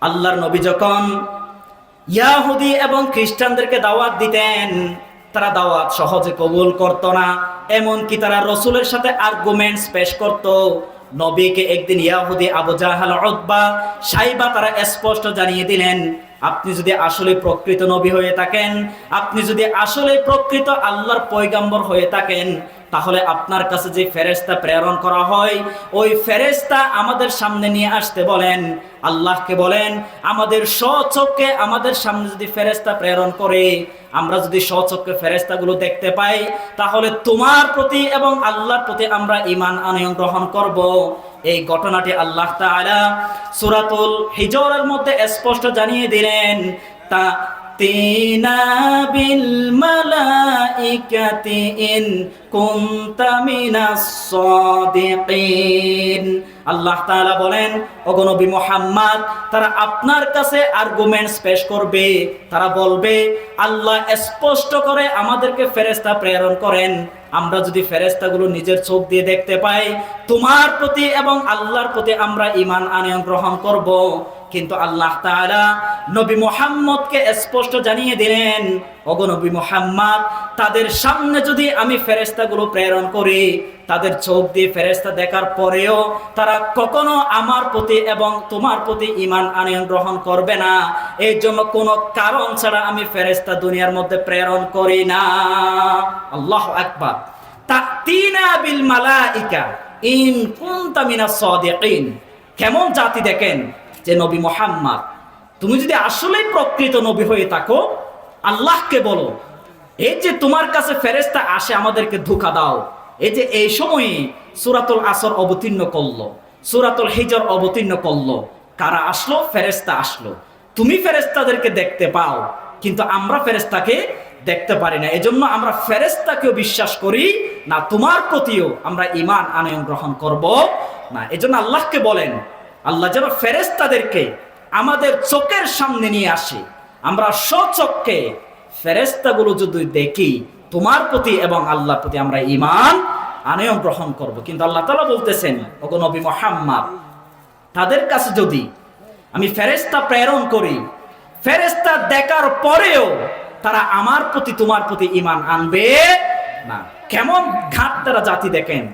আল্লাহর নবী যখন ইয়াহুদি এবং খ্রিস্টানদেরকে দাওয়াত দিতেন, তারা দাওয়াত সহজে কবুল করত না। এমনকি তারা রসুলের সাথে আর্গুমেন্টস পেশ করত। নবীকে একদিন ইয়াহুদি আবু জাহাল, উতবা, সাইবা তারা স্পষ্ট জানিয়ে দিলেন, আপনি যদি আসলে প্রকৃত নবী হয়ে থাকেন, আপনি যদি আসলে প্রকৃত আল্লাহর পয়গাম্বর হয়ে থাকেন, তাহলে আপনার কাছে যে ফেরেশতা প্রেরণ করা হয়, ওই ফেরেশতা আমাদের সামনে নিয়ে আসতে বলেন। আল্লাহকে বলেন, আমাদের স্বচক্ষে আমাদের সামনে যদি ফেরেশতা প্রেরণ করে, আমরা যদি স্বচক্ষে ফেরেশতাগুলো দেখতে পাই, তাহলে তোমার প্রতি এবং আল্লাহর প্রতি আমরা ঈমান আনয়ন গ্রহণ করব। এই ঘটনাটি আল্লাহ তাআলা সূরাতুল হিজরের মধ্যে স্পষ্ট জানিয়ে দিলেন। তা তিনা বিল মালাইকাতি ইন কুনতা মিনাস সাদিকিন। আল্লাহ তাআলা বলেন, ওগো নবী মুহাম্মদ, তারা আপনার কাছে আর্গুমেন্টস পেশ করবে। তারা বলবে, আল্লাহ স্পষ্ট করে আমাদেরকে ফেরেশতা প্রেরণ করেন, আমরা যদি ফেরেশতাগুলো নিজের চোখ দিয়ে দেখতে পাই, তোমার প্রতি এবং আল্লাহর প্রতি আমরা ঈমান আনয়ন গ্রহণ করব। কিন্তু আল্লাহ তাআলা নবী মুহাম্মদকে স্পষ্ট জানিয়ে দিলেন, ওগো নবী মুহাম্মদ, তাদের সামনে যদি আমি ফেরেশতাগুলো প্রেরণ করি, তাদের চোখ দিয়ে ফেরেশতা দেখার পরেও তারা কখনো আমার প্রতি এবং তোমার প্রতি ঈমান আনয়ন গ্রহণ করবে না। এই জন্য কোনো কারণ ছাড়া আমি ফেরেশতা দুনিয়ার মধ্যে প্রেরণ করি না। আল্লাহু আকবার। তাতিনা বিল মালাইকা ইন কুনতা মিনাস সাদিকিন। কেমন জাতি দেখেন যে নবী মুহাম্মদ, তুমি যদি আসলেই প্রকৃত নবী হয়ে থাকো, আল্লাহকে বলো, এই যে তোমার কাছে ফেরেশতা আসে আমাদেরকে ধোঁকা দাও। এই যে এই সময়ে সূরাতুল আসর অবতীর্ণ করলো, সূরাতুল হিজর অবতীর্ণ করলো, কারা আসলো? ফেরেশতা আসলো। তুমি ফেরেশতাদেরকে দেখতে পাও, কিন্তু আমরা ফেরেশতাকে দেখতে পারি না। এজন্য আমরা ফেরেশতাকেও বিশ্বাস করি না, তোমার প্রতিও আমরা ঈমান আনয়ন গ্রহণ করব না। এজন্য আল্লাহকে বলেন, আল্লাহ যেন ফেরেশতাদেরকে আমাদের চোখের সামনে নিয়ে আসে, আমরা স্বচক্ষে ফেরেশতাগুলো যদি দেখি, তোমার প্রতি এবং আল্লাহর প্রতি আমরা ঈমান আনয়ন গ্রহণ করব। কিন্তু আল্লাহ তাআলা বলতেছেন, ওগো নবী মুহাম্মদ, তাদের কাছে যদি আমি ফেরেশতা প্রেরণ করি, ফেরেশতা দেখার পরেও তারা আমার প্রতি তোমার প্রতি ঈমান আনবে না। কেমন ঘাট তারা জাতি দেখেন।